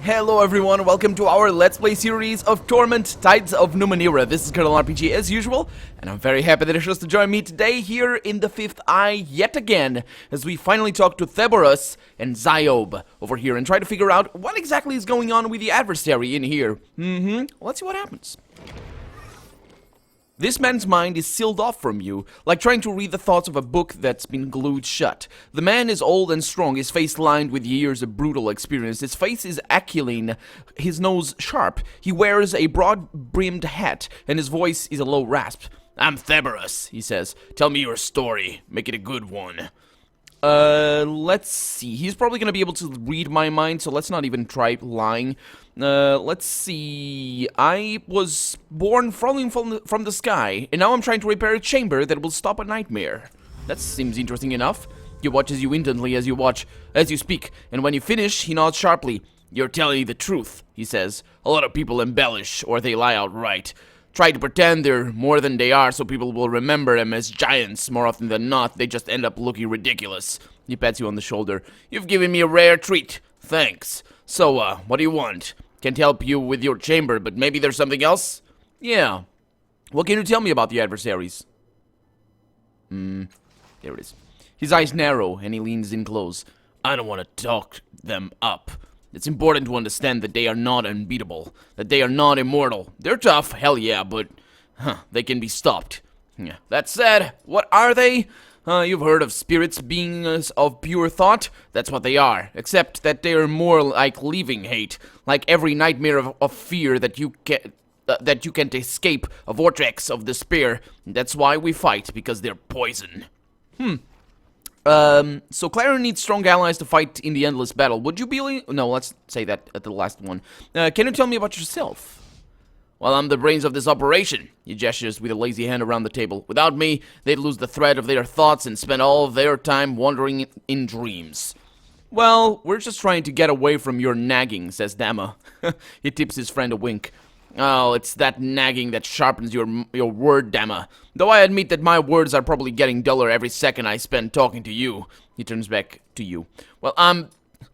Hello everyone, welcome to our Let's Play series of Torment, Tides of Numenera. This is Crawn RPG as usual, and I'm very happy that you're chose to join me today here in the Fifth Eye yet again, as we finally talk to Theborus and Zayob over here and try to figure out what exactly is going on with the adversary in here. Let's see what happens. This man's mind is sealed off from you, like trying to read the thoughts of a book that's been glued shut. The man is old and strong, his face lined with years of brutal experience. His face is aquiline, his nose sharp. He wears a broad-brimmed hat, and his voice is a low rasp. "I'm Theborus," he says. "Tell me your story. Make it a good one." Let's see. He's probably gonna be able to read my mind, so let's not even try lying. Let's see. I was born falling from the sky, and now I'm trying to repair a chamber that will stop a nightmare. That seems interesting enough. He watches you intently as you speak, and when you finish, he nods sharply. "You're telling the truth," he says. "A lot of people embellish, or they lie outright. Try to pretend they're more than they are so people will remember them as giants. More often than not, they just end up looking ridiculous." He pats you on the shoulder. "You've given me a rare treat. Thanks. So, what do you want? Can't help you with your chamber, but maybe there's something else?" "Yeah. What can you tell me about the adversaries?" There it is. His eyes narrow, and he leans in close. "I don't want to talk them up. It's important to understand that they are not unbeatable, that they are not immortal. They're tough, hell yeah, but they can be stopped. That said, what are they? You've heard of spirits, beings of pure thought? That's what they are, except that they are more like living hate, like every nightmare of fear that you can't escape, a vortex of despair. That's why we fight, because they're poison." So Clara needs strong allies to fight in the endless battle. Would you be... No, let's say that at the last one. Can you tell me about yourself? "Well, I'm the brains of this operation." He gestures with a lazy hand around the table. "Without me, they'd lose the thread of their thoughts and spend all of their time wandering in dreams." "Well, we're just trying to get away from your nagging," says Dama. He tips his friend a wink. "Oh, it's that nagging that sharpens your word, Dama. Though I admit that my words are probably getting duller every second I spend talking to you." He turns back to you. "Well,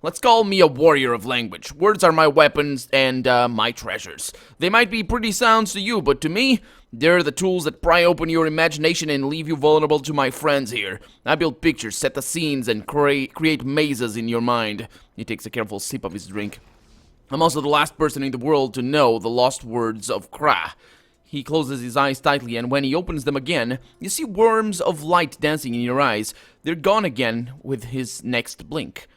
let's call me a warrior of language. Words are my weapons and, my treasures. They might be pretty sounds to you, but to me, they're the tools that pry open your imagination and leave you vulnerable to my friends here. I build pictures, set the scenes, and create mazes in your mind." He takes a careful sip of his drink. "I'm also the last person in the world to know the lost words of Crawn." He closes his eyes tightly, and when he opens them again, you see worms of light dancing in your eyes. They're gone again with his next blink.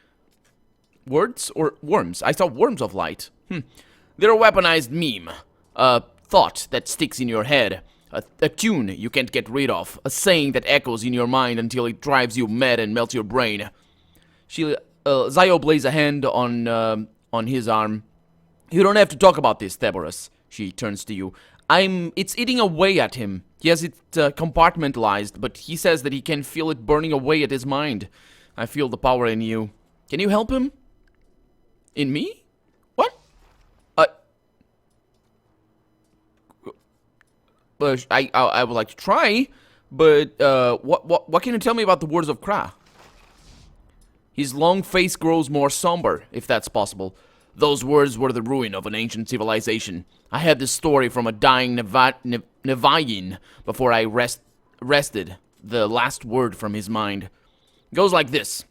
Words or worms? I saw worms of light. They're a weaponized meme. A thought that sticks in your head. A tune you can't get rid of. A saying that echoes in your mind until it drives you mad and melts your brain. Zayob lays a hand on his arm. "You don't have to talk about this, Theborus." She turns to you. It's eating away at him. He has it compartmentalized, but he says that he can feel it burning away at his mind. I feel the power in you. Can you help him? In me? What? I would like to try, but, what can you tell me about the words of Crawn? His long face grows more somber, if that's possible. "Those words were the ruin of an ancient civilization. I had this story from a dying Nevayin before I wrested the last word from his mind. It goes like this.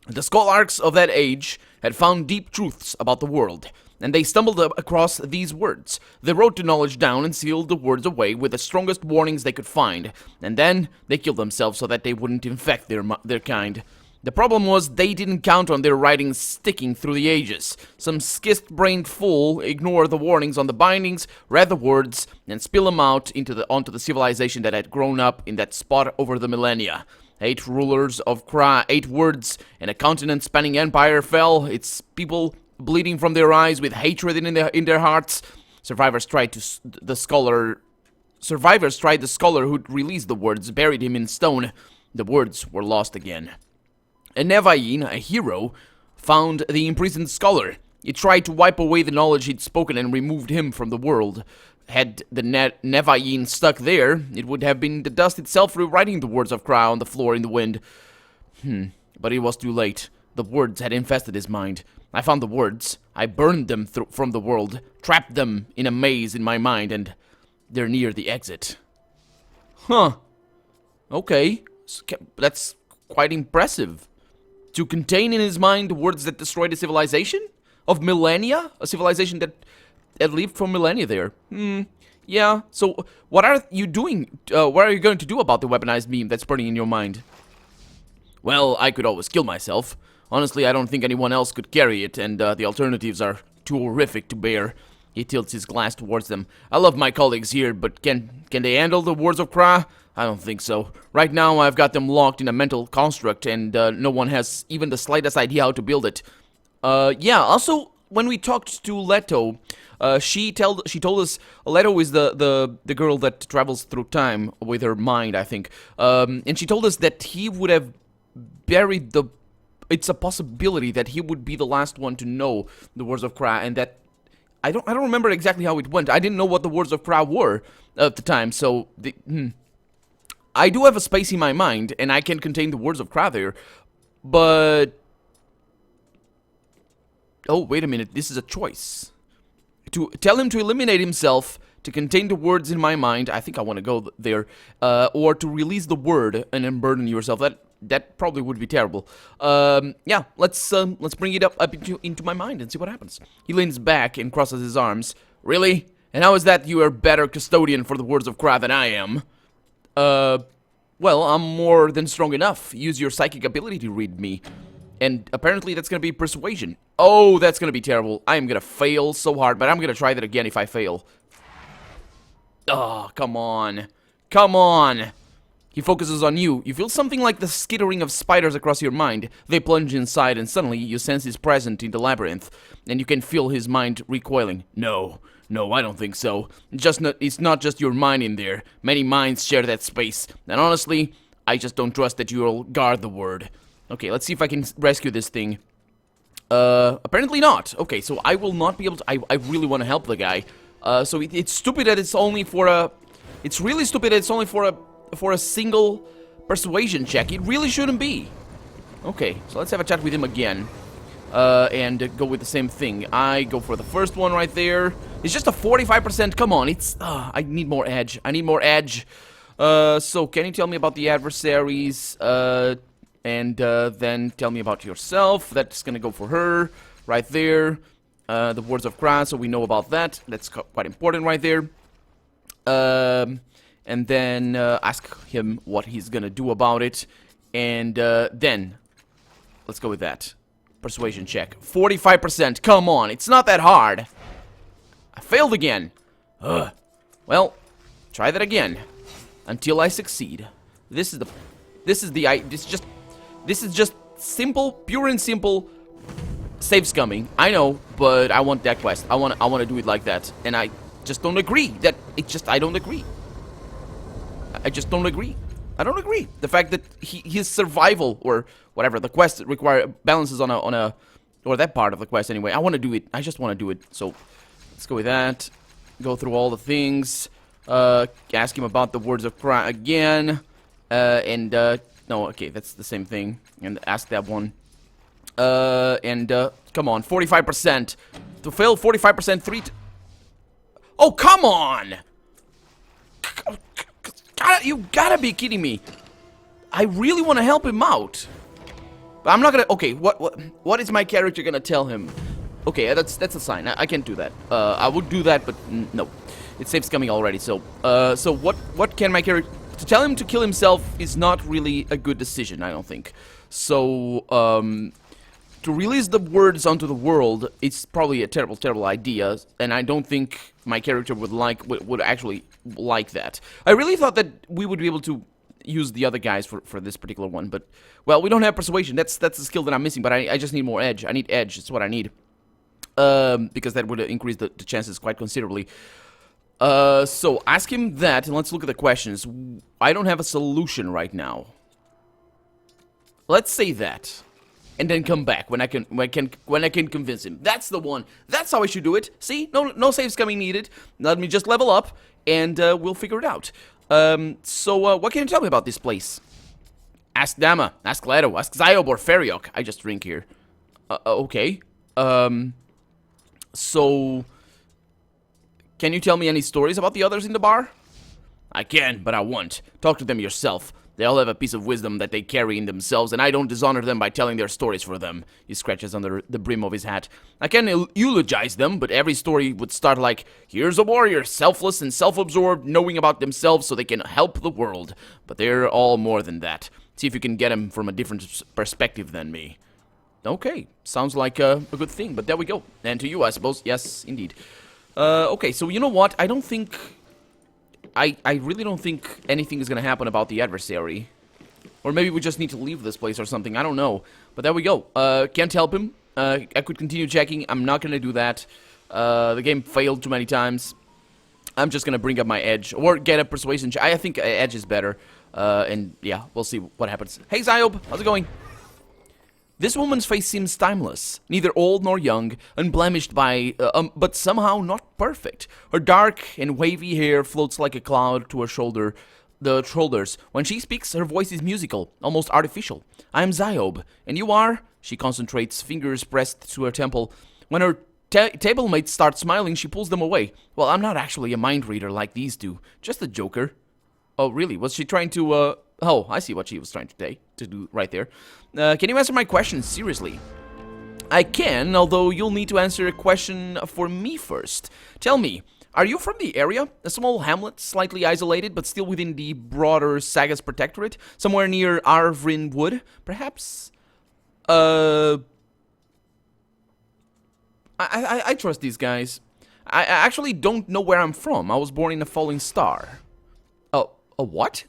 The scholarks of that age had found deep truths about the world, and they stumbled across these words. They wrote the knowledge down and sealed the words away with the strongest warnings they could find, and then they killed themselves so that they wouldn't infect their kind. The problem was they didn't count on their writings sticking through the ages. Some schist-brained fool ignored the warnings on the bindings, read the words, and spilled them out onto the civilization that had grown up in that spot over the millennia. 8 rulers of Crawn, 8 words, and a continent-spanning empire fell, its people bleeding from their eyes with hatred in their hearts. Survivors tried the scholar who'd released the words, buried him in stone. The words were lost again. A Nevayin, a hero, found the imprisoned scholar. He tried to wipe away the knowledge he'd spoken and removed him from the world. Had the Nevayin stuck there, it would have been the dust itself rewriting the words of Crawn on the floor in the wind. But it was too late. The words had infested his mind. I found the words. I burned them from the world, trapped them in a maze in my mind, and they're near the exit. Huh. Okay. That's quite impressive. To contain in his mind the words that destroyed a civilization? Of millennia? A civilization that had lived for millennia there. Yeah. So, what are you doing? What are you going to do about the weaponized meme that's burning in your mind? Well, I could always kill myself. Honestly, I don't think anyone else could carry it, and the alternatives are too horrific to bear. He tilts his glass towards them. I love my colleagues here, but can they handle the words of Crawn? I don't think so. Right now, I've got them locked in a mental construct, and no one has even the slightest idea how to build it. Yeah, also, when we talked to Leto, she told us Leto is the girl that travels through time with her mind, I think. And she told us that he would have buried the... It's a possibility that he would be the last one to know the words of Crawn, and that... I don't remember exactly how it went. I didn't know what the words of Crawn were at the time, so... I do have a space in my mind, and I can contain the words of Crawn there, but... Oh, wait a minute, this is a choice. To tell him to eliminate himself, to contain the words in my mind, I think I want to go there, or to release the word and unburden yourself. That probably would be terrible. Yeah, let's bring it up into my mind and see what happens. He leans back and crosses his arms. Really? And how is that you are better custodian for the words of Crawn than I am? Well, I'm more than strong enough. Use your psychic ability to read me. And apparently that's gonna be persuasion. Oh, that's gonna be terrible. I am gonna fail so hard, but I'm gonna try that again if I fail. Oh, come on. Come on! He focuses on you. You feel something like the skittering of spiders across your mind. They plunge inside, and suddenly you sense he's present in the labyrinth, and you can feel his mind recoiling. No, I don't think so. It's not just your mind in there. Many minds share that space, and honestly, I just don't trust that you'll guard the word. Okay, let's see if I can rescue this thing. Apparently not. Okay, so I will not be able to... I really want to help the guy. So it's stupid that it's only for a... It's really stupid that it's only for a single persuasion check. It really shouldn't be. Okay, so let's have a chat with him again. And go with the same thing. I go for the first one right there. It's just a 45%. Come on, it's... I need more edge. I need more edge. So can you tell me about the adversaries? And then tell me about yourself. That's gonna go for her. Right there. The words of Crawn, so we know about that. That's quite important right there. And then ask him what he's gonna do about it. And then, let's go with that. Persuasion check. 45%. Come on, it's not that hard. I failed again. Ugh. Well, try that again. Until I succeed. This is just simple, pure and simple save scumming. I know, but I want that quest. I want to do it like that. And I just don't agree. I don't agree. I just don't agree. I don't agree. The fact that his survival or whatever the quest balances on a or that part of the quest anyway. I want to do it. I just want to do it. So let's go with that. Go through all the things. Ask him about the words of Crawn again. No, okay, that's the same thing. And ask that one. Come on, 45%. To fail 45%, Oh, come on! You gotta be kidding me. I really want to help him out. But I'm not gonna... Okay, what is my character gonna tell him? Okay, that's a sign. I can't do that. I would do that, but no. It saves coming already, so... So what can my character... To tell him to kill himself is not really a good decision, I don't think. So, to release the words onto the world, it's probably a terrible, terrible idea, and I don't think my character would actually like that. I really thought that we would be able to use the other guys for this particular one, but, well, we don't have persuasion. That's the skill that I'm missing, but I just need more edge. I need edge, it's what I need. Because that would increase the chances quite considerably. So ask him that, and let's look at the questions. I don't have a solution right now. Let's say that, and then come back when I can convince him. That's the one. That's how I should do it. See, no saves coming needed. Let me just level up, and we'll figure it out. So what can you tell me about this place? Ask Dama, ask Leto, ask Zayob or Feriok. I just drink here. Okay. So, can you tell me any stories about the others in the bar? I can, but I won't. Talk to them yourself. They all have a piece of wisdom that they carry in themselves, and I don't dishonor them by telling their stories for them. He scratches under the brim of his hat. I can eulogize them, but every story would start like, here's a warrior, selfless and self-absorbed, knowing about themselves so they can help the world. But they're all more than that. See if you can get them from a different perspective than me. Okay, sounds like a good thing, but there we go. And to you, I suppose. Yes, indeed. Okay, so you know what? I don't think... I really don't think anything is going to happen about the adversary. Or maybe we just need to leave this place or something. I don't know. But there we go. Can't help him. I could continue checking. I'm not going to do that. The game failed too many times. I'm just going to bring up my edge. Or get a persuasion check. I think edge is better. And yeah, we'll see what happens. Hey, Zayob. How's it going? This woman's face seems timeless, neither old nor young, unblemished by, but somehow not perfect. Her dark and wavy hair floats like a cloud to her shoulders. When she speaks, her voice is musical, almost artificial. I am Zayob, and you are? She concentrates, fingers pressed to her temple. When her table mates start smiling, she pulls them away. Well, I'm not actually a mind reader like these two, just a joker. Oh, really? Was she trying to, Oh, I see what she was trying to do right there. Can you answer my question seriously? I can, although you'll need to answer a question for me first. Tell me, are you from the area? A small hamlet, slightly isolated, but still within the broader Sagas Protectorate? Somewhere near Arvrin Wood, perhaps? I trust these guys. I actually don't know where I'm from. I was born in a falling star. Oh, a what?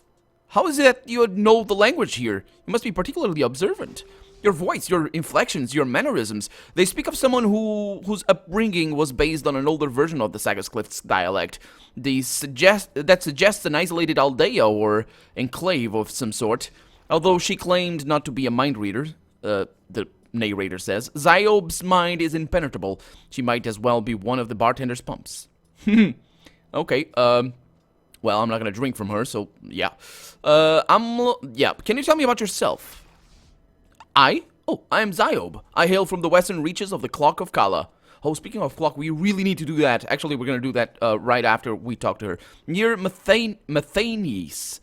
How is it that you know the language here? You must be particularly observant. Your voice, your inflections, your mannerisms, they speak of someone whose upbringing was based on an older version of the Sagas Cliffs dialect. That suggests an isolated aldea or enclave of some sort. Although she claimed not to be a mind reader, the narrator says, Zayob's mind is impenetrable. She might as well be one of the bartender's pumps. Okay, well, I'm not gonna drink from her, so yeah. Yeah, can you tell me about yourself? I am Zayob. I hail from the western reaches of the Clock of Kala. Oh, speaking of clock, we really need to do that. Actually, we're gonna do that right after we talk to her. Near Matheonis.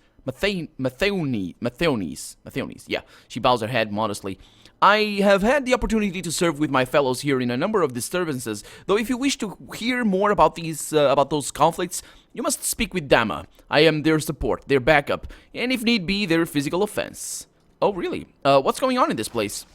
Yeah, she bows her head modestly. I have had the opportunity to serve with my fellows here in a number of disturbances, though if you wish to hear more about those conflicts, you must speak with Dama. I am their support, their backup, and if need be, their physical offense. Oh, really? What's going on in this place?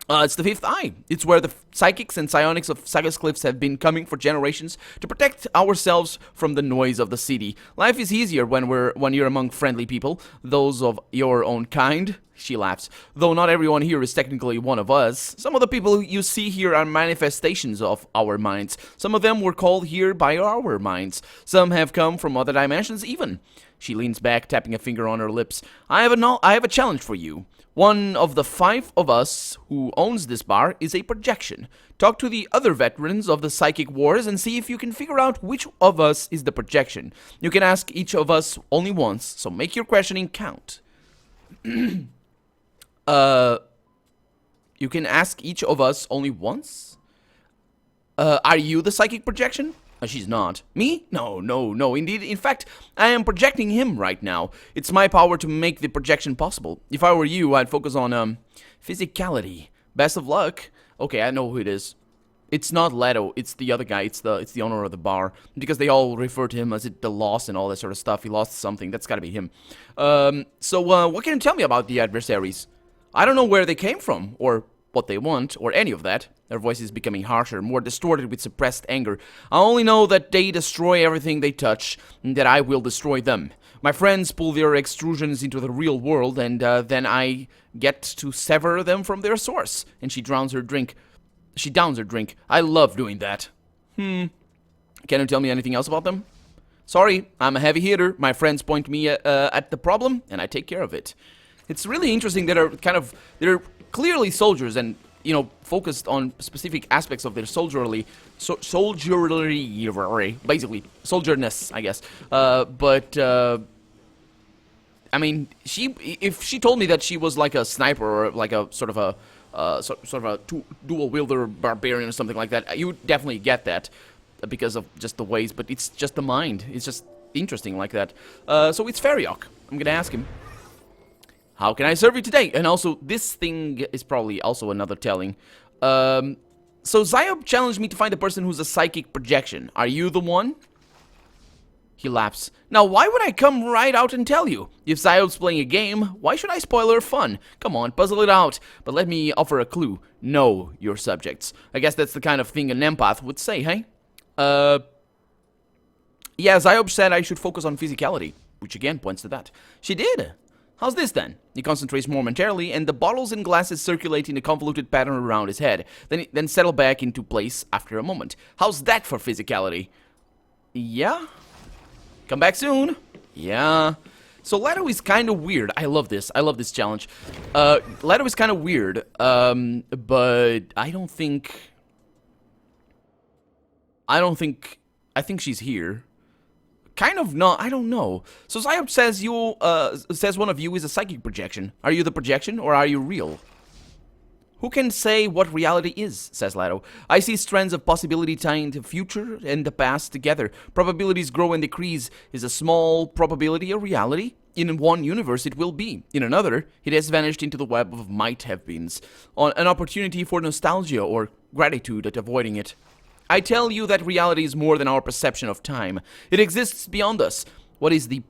It's the Fifth Eye. It's where the psychics and psionics of Sagas Cliffs have been coming for generations to protect ourselves from the noise of the city. Life is easier when you're among friendly people, those of your own kind. She laughs. Though not everyone here is technically one of us. Some of the people you see here are manifestations of our minds. Some of them were called here by our minds. Some have come from other dimensions even. She leans back, tapping a finger on her lips. I have a challenge for you. One of the 5 of us who owns this bar is a projection. Talk to the other veterans of the psychic wars and see if you can figure out which of us is the projection. You can ask each of us only once, so make your questioning count. You can ask each of us only once? Are you the psychic projection? She's not. Me? No. Indeed, in fact, I am projecting him right now. It's my power to make the projection possible. If I were you, I'd focus on, physicality. Best of luck. Okay, I know who it is. It's not Leto. It's the other guy. It's the owner of the bar. Because they all refer to him as the loss and all that sort of stuff. He lost something. That's gotta be him. So what can you tell me about the adversaries? I don't know where they came from, or what they want, or any of that. Their voice is becoming harsher, more distorted with suppressed anger. I only know that they destroy everything they touch, and that I will destroy them. My friends pull their extrusions into the real world, and then I get to sever them from their source. And she downs her drink. I love doing that. Can you tell me anything else about them? Sorry, I'm a heavy hitter. My friends point me at the problem, and I take care of it. It's really interesting that they're clearly soldiers and, you know, focused on specific aspects of their soldierly, basically, soldierness, I guess. I mean, if she told me that she was like a sniper or like a sort of sort of a dual wielder barbarian or something like that. You would definitely get that because of just the ways, but it's just the mind. It's just interesting like that. So it's Feriok. I'm gonna ask him, how can I serve you today? And also, this thing is probably also another telling. So Zayob challenged me to find a person who's a psychic projection. Are you the one? He laughs. Now, why would I come right out and tell you? If Zayob's playing a game, why should I spoil her fun? Come on, puzzle it out. But let me offer a clue. Know your subjects. I guess that's the kind of thing an empath would say, hey? Yeah, Zayob said I should focus on physicality, which again points to that. She did. How's this then? He concentrates momentarily, and the bottles and glasses circulate in a convoluted pattern around his head, then settle back into place after a moment. How's that for physicality? Yeah? Come back soon. Yeah. So Leto is kind of weird. I love this. I love this challenge. Leto is kind of weird, but I think she's here. Kind of not. I don't know. So Zayob says says one of you is a psychic projection. Are you the projection or are you real? Who can say what reality is, says Leto. I see strands of possibility tying the future and the past together. Probabilities grow and decrease. Is a small probability a reality? In one universe it will be. In another, it has vanished into the web of might-have-beens. An opportunity for nostalgia or gratitude at avoiding it. I tell you that reality is more than our perception of time. It exists beyond us. What is in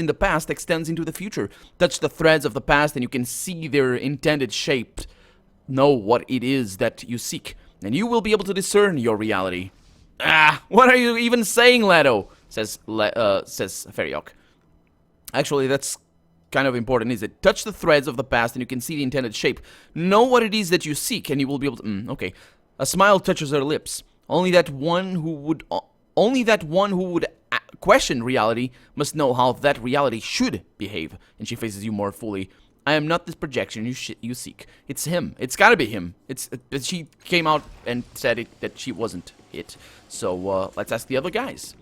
the past extends into the future. Touch the threads of the past and you can see their intended shape. Know what it is that you seek, and you will be able to discern your reality. Ah, what are you even saying, Leto? Says Feriok. Actually, that's kind of important, is it? Touch the threads of the past and you can see the intended shape. Know what it is that you seek, and you will be able to... okay. A smile touches her lips. Only that one who would question reality must know how that reality should behave. And she faces you more fully. I am not this projection you seek. It's him. It's gotta be him. She came out and said that she wasn't it. So let's ask the other guys.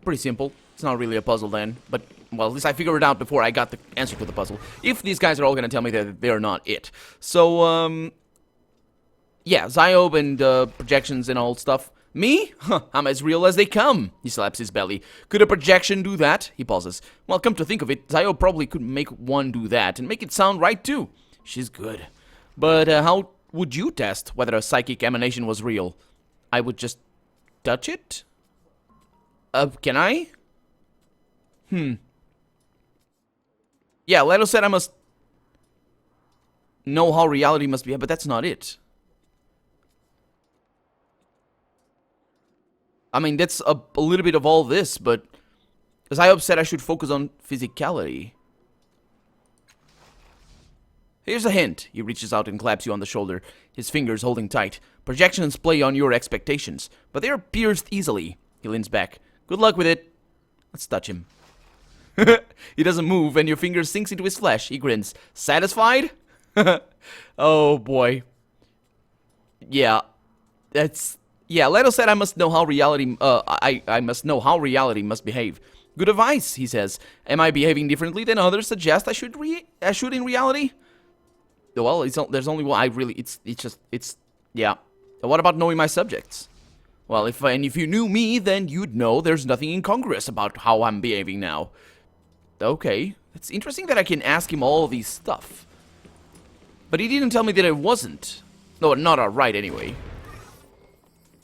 Pretty simple. It's not really a puzzle then, but well, at least I figured it out before I got the answer to the puzzle. If these guys are all gonna tell me that they're not it, so yeah, Zayob and projections and all stuff. Me? Huh, I'm as real as they come. He slaps his belly. Could a projection do that? He pauses. Well, come to think of it, Zayob probably could make one do that and make it sound right too. She's good. But how would you test whether a psychic emanation was real? I would just touch it? Can I? Yeah, Leto said I must know how reality must be, but that's not it. I mean, that's a little bit of all this, but Zayob said I should focus on physicality. Here's a hint. He reaches out and claps you on the shoulder, his fingers holding tight. Projections play on your expectations, but they are pierced easily. He leans back. Good luck with it. Let's touch him. He doesn't move, and your finger sinks into his flesh. He grins. Satisfied? Oh, boy. Yeah, that's... Yeah, Leto said I must know how reality, I must know how reality must behave. Good advice, he says. Am I behaving differently than others suggest I should in reality? Well, there's only one, yeah. What about knowing my subjects? Well, if you knew me, then you'd know there's nothing incongruous about how I'm behaving now. Okay, it's interesting that I can ask him all these stuff. But he didn't tell me that it wasn't. No, not alright anyway.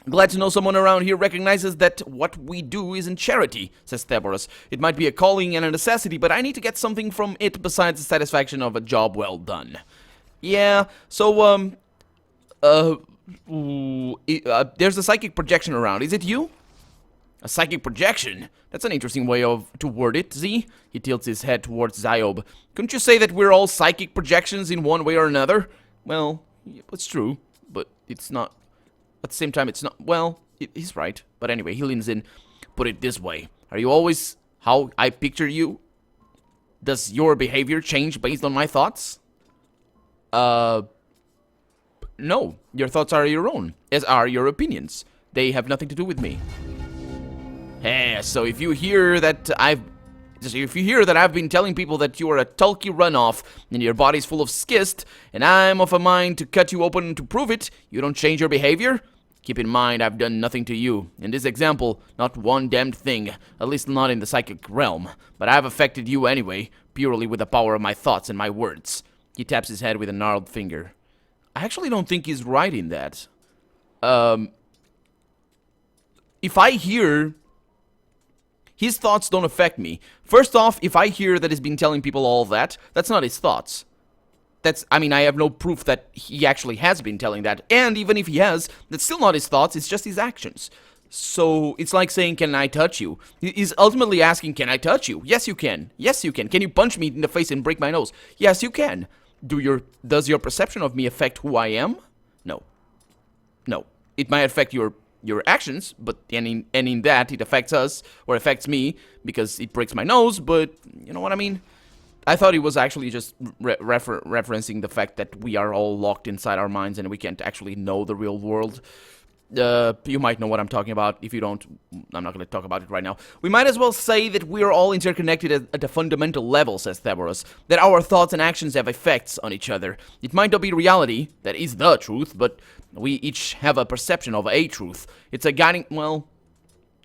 Glad to know someone around here recognizes that what we do isn't charity, says Theborus. It might be a calling and a necessity, but I need to get something from it besides the satisfaction of a job well done. Yeah, so, there's a psychic projection around. Is it you? A psychic projection? That's an interesting way to word it, Z. He tilts his head towards Zayob. Couldn't you say that we're all psychic projections in one way or another? Well, it's true, but it's not... At the same time, it's not... Well, he's right. But anyway, he leans in. Put it this way. Are you always how I picture you? Does your behavior change based on my thoughts? No. Your thoughts are your own, as are your opinions. They have nothing to do with me. So if you hear that I've So if you hear that I've been telling people that you are a tulky runoff and your body's full of schist, and I'm of a mind to cut you open to prove it, you don't change your behavior? Keep in mind I've done nothing to you. In this example, not one damned thing, at least not in the psychic realm. But I've affected you anyway, purely with the power of my thoughts and my words. He taps his head with a gnarled finger. I actually don't think he's right in that. If I hear... His thoughts don't affect me. First off, if I hear that he's been telling people all that, that's not his thoughts. I mean, I have no proof that he actually has been telling that. And even if he has, that's still not his thoughts, it's just his actions. So, it's like saying, can I touch you? He's ultimately asking, can I touch you? Yes, you can. Yes, you can. Can you punch me in the face and break my nose? Yes, you can. Does your perception of me affect who I am? No. No. It might affect your actions, but in that it affects us, or affects me, because it breaks my nose, but you know what I mean? I thought he was actually just referencing the fact that we are all locked inside our minds and we can't actually know the real world. You might know what I'm talking about. If you don't, I'm not going to talk about it right now. We might as well say that we are all interconnected at a fundamental level, says Theborus. That our thoughts and actions have effects on each other. It might not be reality, that is the truth, but we each have a perception of a truth. It's a guiding, well,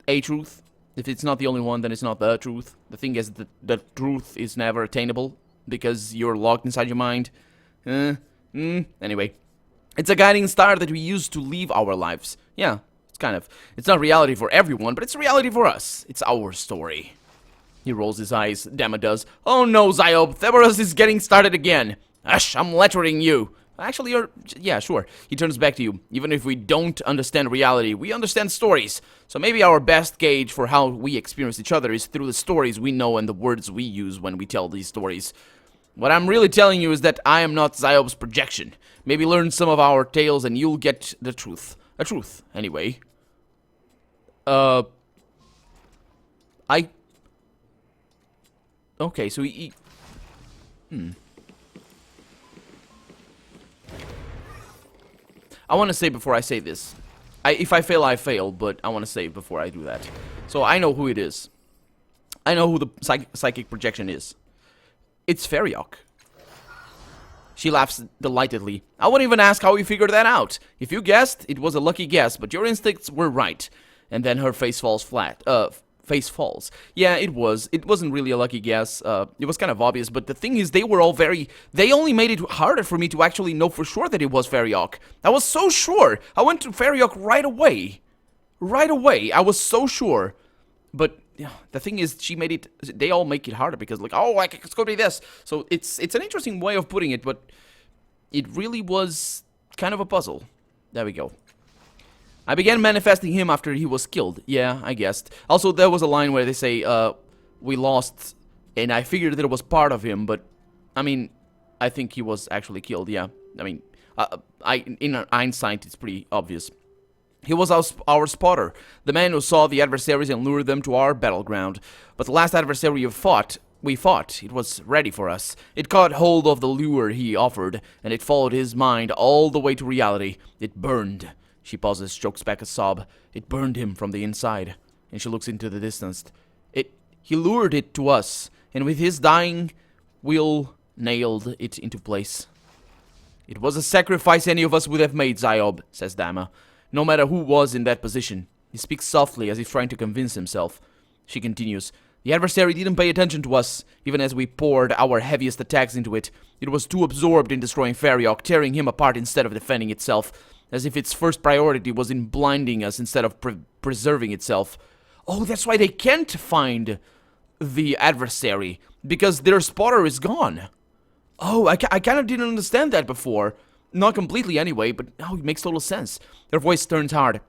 a truth. If it's not the only one, then it's not the truth. The thing is that the truth is never attainable because you're locked inside your mind. Anyway. It's a guiding star that we use to live our lives. Yeah, it's not reality for everyone, but it's reality for us. It's our story. He rolls his eyes. Dama does. Oh no, Zayob, Theborus is getting started again. Hush, I'm lecturing you. Actually, yeah, sure. He turns back to you. Even if we don't understand reality, we understand stories. So maybe our best gauge for how we experience each other is through the stories we know and the words we use when we tell these stories. What I'm really telling you is that I am not Zayob's projection. Maybe learn some of our tales and you'll get the truth. A truth, anyway. Okay, so he... I want to say before I say this. If I fail, I fail, but I want to say before I do that. So I know who it is. I know who the psychic projection is. It's Feriok. She laughs delightedly. I wouldn't even ask how you figured that out. If you guessed, it was a lucky guess, but your instincts were right. And then her face falls flat. Face falls. Yeah, it was. It wasn't really a lucky guess. It was kind of obvious, but the thing is, they were all they only made it harder for me to actually know for sure that it was Feriok. I was so sure. I went to Feriok right away. Right away. I was so sure. But yeah, the thing is, she made it. They all make it harder because, like, oh, it's gonna be this. So it's an interesting way of putting it, but it really was kind of a puzzle. There we go. I began manifesting him after he was killed. Yeah, I guessed. Also, there was a line where they say, we lost, and I figured that it was part of him, but, I mean, I think he was actually killed, yeah. I mean, in hindsight, it's pretty obvious. He was our spotter, the man who saw the adversaries and lured them to our battleground. But the last adversary we fought, it was ready for us. It caught hold of the lure he offered, and it followed his mind all the way to reality. It burned. She pauses, chokes back a sob. It burned him from the inside, and she looks into the distance. He lured it to us, and with his dying will nailed it into place. It was a sacrifice any of us would have made, Zayob, says Dama. No matter who was in that position. He speaks softly as if trying to convince himself. She continues. The adversary didn't pay attention to us, even as we poured our heaviest attacks into it. It was too absorbed in destroying Feriok, tearing him apart instead of defending itself. As if its first priority was in blinding us instead of preserving itself. Oh, that's why they can't find the adversary. Because their spotter is gone. Oh, I kind of didn't understand that before. Not completely anyway, but now it makes total sense. Her voice turns hard.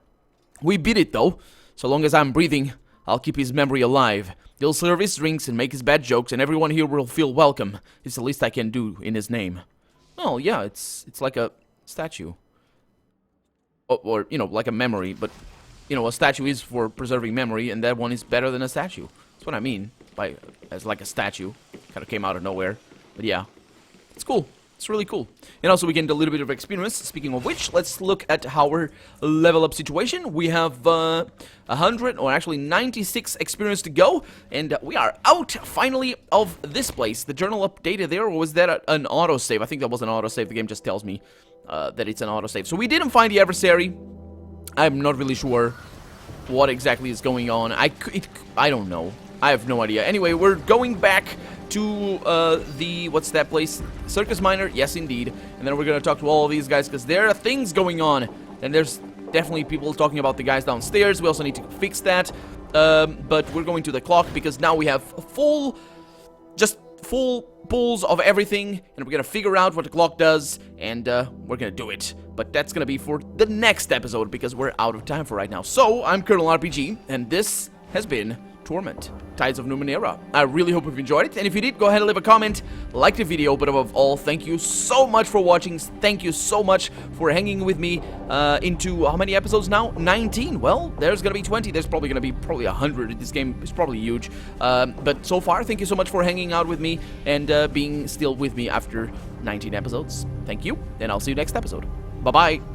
We beat it though. So long as I'm breathing, I'll keep his memory alive. He'll serve his drinks and make his bad jokes, and everyone here will feel welcome. It's the least I can do in his name. Oh, yeah, it's like a statue. Or, you know, like a memory, but, you know, a statue is for preserving memory, and that one is better than a statue. That's what I mean by, as like a statue. Kind of came out of nowhere, but yeah. It's cool. It's really cool. And also we gained a little bit of experience. Speaking of which, let's look at our level up situation. We have 100, or actually 96 experience to go. And we are out, finally, of this place. The journal updated there, or was that an autosave? I think that was an autosave. The game just tells me that it's an autosave. So we didn't find the adversary. I'm not really sure what exactly is going on. I don't know. I have no idea. Anyway, we're going back to what's that place? Circus Minor? Yes, indeed. And then we're gonna talk to all of these guys, because there are things going on. And there's definitely people talking about the guys downstairs. We also need to fix that. But we're going to the clock, because now we have full pulls of everything. And we're gonna figure out what the clock does. And we're gonna do it. But that's gonna be for the next episode, because we're out of time for right now. So, I'm Colonel RPG, and this has been Torment, Tides of Numenera. I really hope you've enjoyed it, and if you did, go ahead and leave a comment, like the video, but above all, thank you so much for watching. Thank you so much for hanging with me into, how many episodes now? 19. Well, there's gonna be 20. There's probably gonna be 100. This game is probably huge. But so far, thank you so much for hanging out with me and being still with me after 19 episodes. Thank you, and I'll see you next episode. Bye-bye.